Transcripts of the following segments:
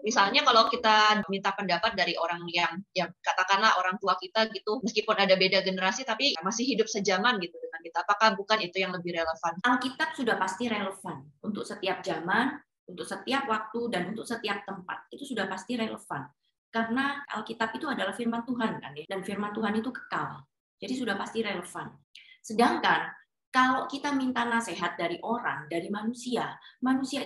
Misalnya kalau kita minta pendapat dari orang yang katakanlah orang tua kita gitu, meskipun ada beda generasi tapi masih hidup sejaman gitu dengan kita. Apakah bukan itu yang lebih relevan? Alkitab sudah pasti relevan untuk setiap zaman, untuk setiap waktu, dan untuk setiap tempat. Itu sudah pasti relevan. Karena Alkitab itu adalah firman Tuhan kan ya, dan firman Tuhan itu kekal. Jadi sudah pasti relevan. Sedangkan kalau kita minta nasihat dari orang, dari manusia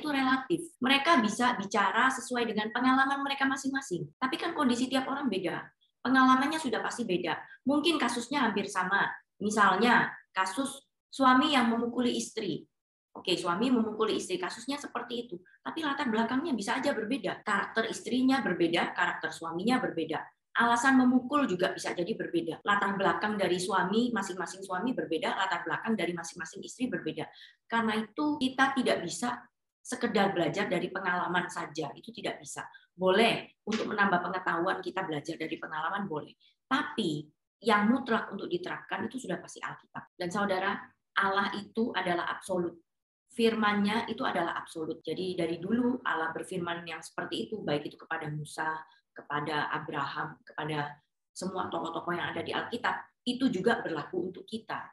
itu relatif. Mereka bisa bicara sesuai dengan pengalaman mereka masing-masing. Tapi kan kondisi tiap orang beda. Pengalamannya sudah pasti beda. Mungkin kasusnya hampir sama. Misalnya kasus suami yang memukuli istri. Oke, suami memukuli istri, kasusnya seperti itu. Tapi latar belakangnya bisa aja berbeda. Karakter istrinya berbeda, karakter suaminya berbeda. Alasan memukul juga bisa jadi berbeda. Latar belakang dari suami, masing-masing suami berbeda, latar belakang dari masing-masing istri berbeda. Karena itu kita tidak bisa sekedar belajar dari pengalaman saja, itu tidak bisa. Boleh untuk menambah pengetahuan kita belajar dari pengalaman, boleh. Tapi yang mutlak untuk diterapkan itu sudah pasti Alkitab. Dan saudara, Allah itu adalah absolut. Firman-Nya itu adalah absolut. Jadi dari dulu Allah berfirman yang seperti itu, baik itu kepada Musa, kepada Abraham, kepada semua tokoh-tokoh yang ada di Alkitab, itu juga berlaku untuk kita.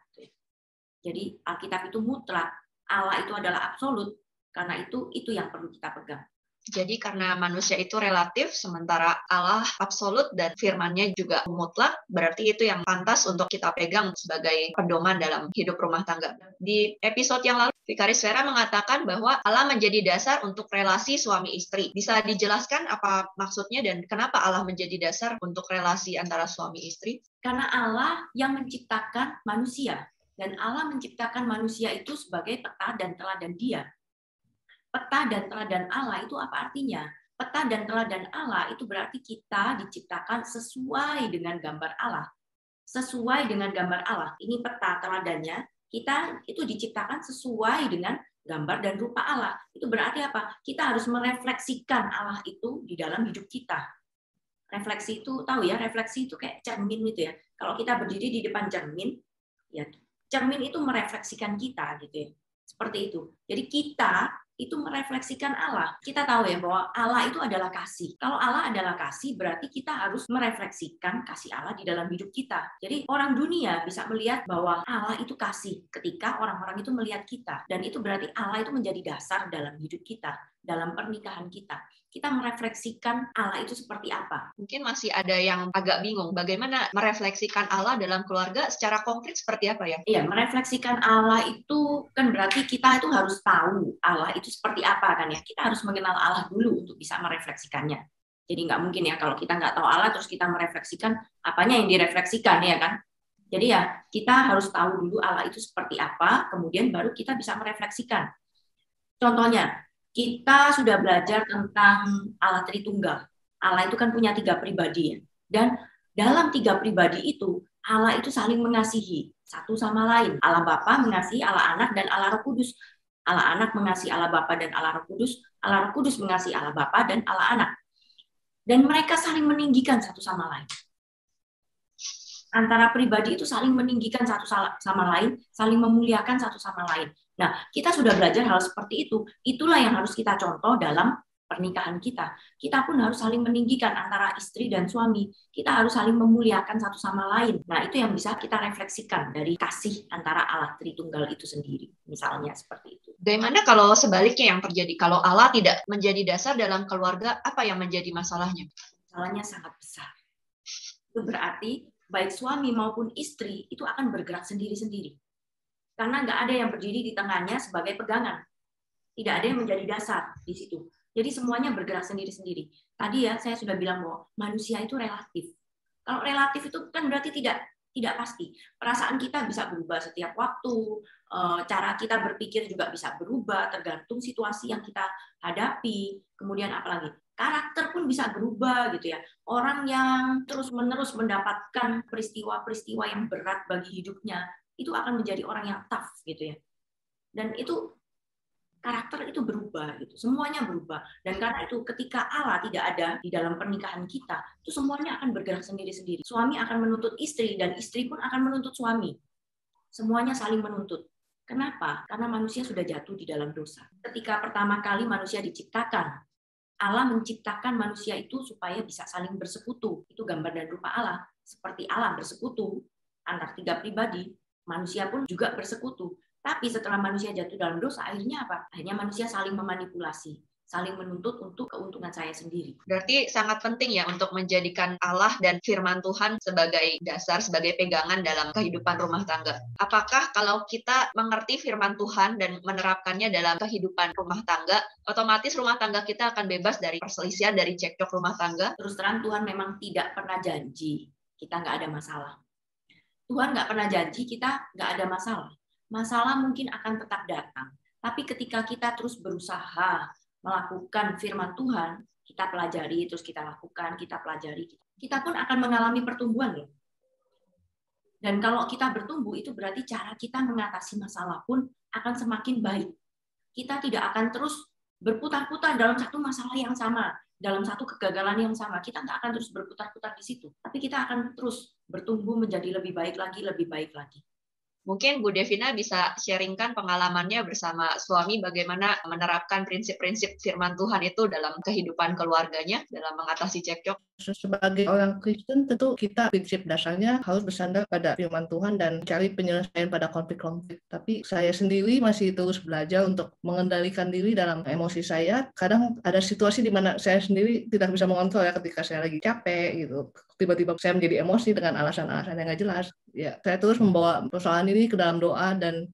Jadi Alkitab itu mutlak, Allah itu adalah absolut, karena itu yang perlu kita pegang. Jadi karena manusia itu relatif, sementara Allah absolut dan firman-Nya juga mutlak, berarti itu yang pantas untuk kita pegang sebagai pedoman dalam hidup rumah tangga. Di episode yang lalu, Vikaris Vera mengatakan bahwa Allah menjadi dasar untuk relasi suami istri. Bisa dijelaskan apa maksudnya dan kenapa Allah menjadi dasar untuk relasi antara suami istri? Karena Allah yang menciptakan manusia, dan Allah menciptakan manusia itu sebagai peta dan teladan Dia. Peta dan teladan Allah itu apa artinya? Peta dan teladan Allah itu berarti kita diciptakan sesuai dengan gambar Allah. Sesuai dengan gambar Allah. Ini peta teladannya, kita itu diciptakan sesuai dengan gambar dan rupa Allah. Itu berarti apa? Kita harus merefleksikan Allah itu di dalam hidup kita. Refleksi itu, tahu ya, refleksi itu kayak cermin gitu ya. Kalau kita berdiri di depan cermin, ya cermin itu merefleksikan kita gitu ya. Seperti itu. Jadi kita itu merefleksikan Allah. Kita tahu ya bahwa Allah itu adalah kasih. Kalau Allah adalah kasih, berarti kita harus merefleksikan kasih Allah di dalam hidup kita. Jadi orang dunia bisa melihat bahwa Allah itu kasih ketika orang-orang itu melihat kita. Dan itu berarti Allah itu menjadi dasar dalam hidup kita, dalam pernikahan kita. Kita merefleksikan Allah itu seperti apa. Mungkin masih ada yang agak bingung, bagaimana merefleksikan Allah dalam keluarga secara konkret seperti apa ya? Iya, merefleksikan Allah itu kan berarti kita itu harus tahu Allah itu seperti apa kan ya. Kita harus mengenal Allah dulu untuk bisa merefleksikannya. Jadi nggak mungkin ya kalau kita nggak tahu Allah terus kita merefleksikan, apanya yang direfleksikan ya kan. Jadi ya kita harus tahu dulu Allah itu seperti apa, kemudian baru kita bisa merefleksikan. Contohnya, kita sudah belajar tentang Allah Tritunggal. Allah itu kan punya 3 pribadi ya. Dan dalam 3 pribadi itu, Allah itu saling mengasihi satu sama lain. Allah Bapa mengasihi Allah Anak dan Allah Roh Kudus. Allah Anak mengasihi Allah Bapa dan Allah Roh Kudus. Allah Roh Kudus mengasihi Allah Bapa dan Allah Anak. Dan mereka saling meninggikan satu sama lain. Antara pribadi itu saling meninggikan satu sama lain, saling memuliakan satu sama lain. Nah, kita sudah belajar hal seperti itu. Itulah yang harus kita contoh dalam pernikahan kita. Kita pun harus saling meninggikan antara istri dan suami. Kita harus saling memuliakan satu sama lain. Nah, itu yang bisa kita refleksikan dari kasih antara Allah Tritunggal itu sendiri. Misalnya seperti itu. Bagaimana kalau sebaliknya yang terjadi? Kalau Allah tidak menjadi dasar dalam keluarga, apa yang menjadi masalahnya? Masalahnya sangat besar. Itu berarti baik suami maupun istri itu akan bergerak sendiri-sendiri. Karena nggak ada yang berdiri di tengahnya sebagai pegangan. Tidak ada yang menjadi dasar di situ. Jadi semuanya bergerak sendiri-sendiri. Tadi ya saya sudah bilang bahwa manusia itu relatif. Kalau relatif itu kan berarti tidak pasti. Perasaan kita bisa berubah setiap waktu, cara kita berpikir juga bisa berubah tergantung situasi yang kita hadapi. Kemudian apalagi? Karakter pun bisa berubah gitu ya. Orang yang terus-menerus mendapatkan peristiwa-peristiwa yang berat bagi hidupnya, itu akan menjadi orang yang tough gitu ya. Dan itu karakter itu berubah gitu. Semuanya berubah. Dan karena itu ketika Allah tidak ada di dalam pernikahan kita, itu semuanya akan bergerak sendiri-sendiri. Suami akan menuntut istri dan istri pun akan menuntut suami. Semuanya saling menuntut. Kenapa? Karena manusia sudah jatuh di dalam dosa. Ketika pertama kali manusia diciptakan, Allah menciptakan manusia itu supaya bisa saling bersekutu. Itu gambar dan rupa Allah. Seperti Allah bersekutu antar 3 pribadi, manusia pun juga bersekutu. Tapi setelah manusia jatuh dalam dosa, akhirnya apa? Akhirnya manusia saling memanipulasi, saling menuntut untuk keuntungan saya sendiri. Berarti sangat penting ya untuk menjadikan Allah dan firman Tuhan sebagai dasar, sebagai pegangan dalam kehidupan rumah tangga. Apakah kalau kita mengerti firman Tuhan dan menerapkannya dalam kehidupan rumah tangga, otomatis rumah tangga kita akan bebas dari perselisihan, dari cekcok rumah tangga? Terus terang Tuhan memang tidak pernah janji kita nggak ada masalah. Tuhan nggak pernah janji kita nggak ada masalah. Masalah mungkin akan tetap datang. Tapi ketika kita terus berusaha melakukan firman Tuhan, kita pelajari, terus kita lakukan, kita pelajari, kita pun akan mengalami pertumbuhan loh. Dan kalau kita bertumbuh, itu berarti cara kita mengatasi masalah pun akan semakin baik. Kita tidak akan terus berputar-putar dalam satu masalah yang sama, dalam satu kegagalan yang sama. Kita nggak akan terus berputar-putar di situ. Tapi kita akan terus bertumbuh menjadi lebih baik lagi, lebih baik lagi. Mungkin Bu Devina bisa sharingkan pengalamannya bersama suami bagaimana menerapkan prinsip-prinsip firman Tuhan itu dalam kehidupan keluarganya, dalam mengatasi cekcok. Sebagai orang Kristen, tentu kita prinsip dasarnya harus bersandar pada firman Tuhan dan cari penyelesaian pada konflik-konflik. Tapi saya sendiri masih terus belajar untuk mengendalikan diri dalam emosi saya. Kadang ada situasi di mana saya sendiri tidak bisa mengontrol ya, ketika saya lagi capek gitu. Tiba-tiba saya menjadi emosi dengan alasan-alasan yang nggak jelas. Ya, saya terus membawa persoalan ini ke dalam doa dan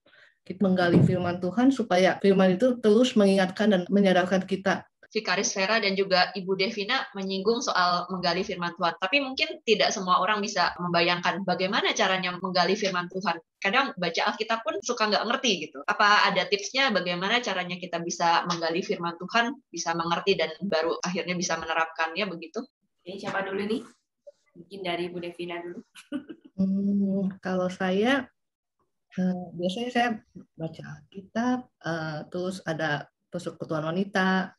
kita menggali firman Tuhan supaya firman itu terus mengingatkan dan menyadarkan kita. Vikaris Vera dan juga Ibu Devina menyinggung soal menggali firman Tuhan. Tapi mungkin tidak semua orang bisa membayangkan bagaimana caranya menggali firman Tuhan. Kadang baca Alkitab pun suka nggak ngerti gitu. Apa ada tipsnya bagaimana caranya kita bisa menggali firman Tuhan, bisa mengerti dan baru akhirnya bisa menerapkannya begitu? Oke, siapa dulu nih? Mungkin dari Ibu Devina dulu. Kalau saya, biasanya saya baca Alkitab, terus ada persekutuan wanita,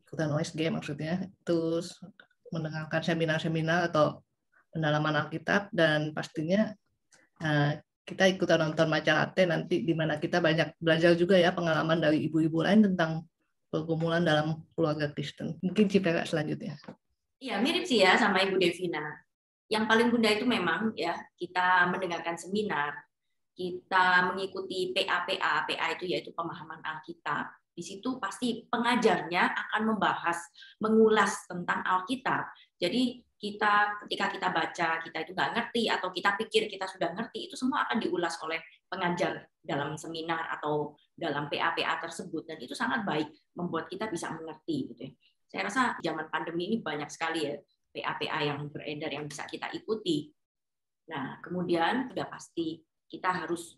ikutan OSG maksudnya, terus mendengarkan seminar-seminar atau pendalaman Alkitab, dan pastinya kita ikutan nonton Majalate nanti, di mana kita banyak belajar juga ya pengalaman dari ibu-ibu lain tentang pergumulan dalam keluarga Kristen. Mungkin Cipera selanjutnya. Iya, mirip sih ya sama Ibu Devina. Yang paling bunda itu memang ya kita mendengarkan seminar, kita mengikuti PA itu yaitu pemahaman Alkitab. Di situ pasti pengajarnya akan membahas, mengulas tentang Alkitab. Jadi ketika kita baca, kita itu nggak ngerti atau kita pikir kita sudah ngerti, itu semua akan diulas oleh pengajar dalam seminar atau dalam PA tersebut. Dan itu sangat baik, membuat kita bisa mengerti. Gitu ya. Saya rasa zaman pandemi ini banyak sekali ya PA yang beredar yang bisa kita ikuti. Nah, kemudian sudah pasti kita harus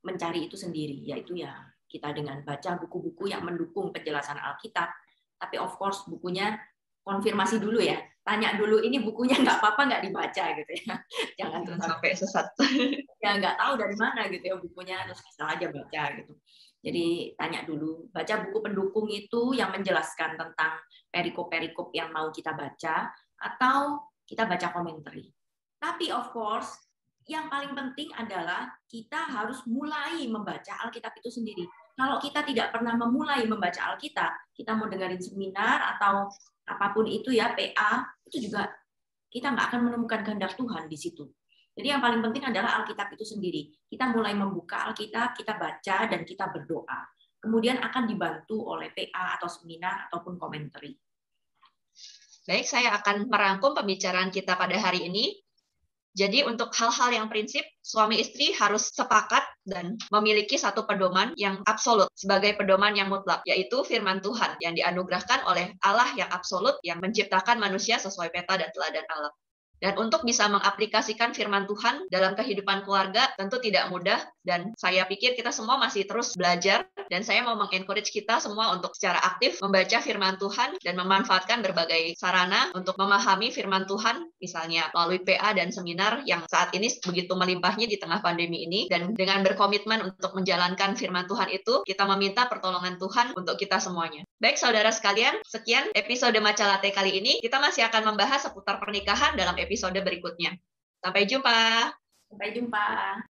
mencari itu sendiri, yaitu ya kita dengan baca buku-buku yang mendukung penjelasan Alkitab. Tapi of course bukunya konfirmasi dulu ya, tanya dulu ini bukunya nggak apa-apa nggak dibaca gitu ya, jangan sampai sesat. Ya nggak tahu dari mana gitu ya bukunya, terus asal aja baca gitu. Jadi tanya dulu, baca buku pendukung itu yang menjelaskan tentang perikop-perikop yang mau kita baca, atau kita baca komentari. Tapi of course, yang paling penting adalah kita harus mulai membaca Alkitab itu sendiri. Kalau kita tidak pernah memulai membaca Alkitab, kita mau dengerin seminar atau apapun itu ya, PA, itu juga kita nggak akan menemukan kehendak Tuhan di situ. Jadi yang paling penting adalah Alkitab itu sendiri. Kita mulai membuka Alkitab, kita baca, dan kita berdoa. Kemudian akan dibantu oleh PA atau seminar ataupun komentari. Baik, saya akan merangkum pembicaraan kita pada hari ini. Jadi untuk hal-hal yang prinsip, suami istri harus sepakat dan memiliki satu pedoman yang absolut sebagai pedoman yang mutlak, yaitu firman Tuhan yang dianugerahkan oleh Allah yang absolut yang menciptakan manusia sesuai peta dan teladan Allah. Dan untuk bisa mengaplikasikan firman Tuhan dalam kehidupan keluarga tentu tidak mudah, dan saya pikir kita semua masih terus belajar, dan saya mau mengencourage kita semua untuk secara aktif membaca firman Tuhan dan memanfaatkan berbagai sarana untuk memahami firman Tuhan, misalnya melalui PA dan seminar yang saat ini begitu melimpahnya di tengah pandemi ini. Dan dengan berkomitmen untuk menjalankan firman Tuhan itu, kita meminta pertolongan Tuhan untuk kita semuanya. Baik saudara sekalian, sekian episode Majalate kali ini. Kita masih akan membahas seputar pernikahan dalam episode berikutnya. Sampai jumpa. Sampai jumpa.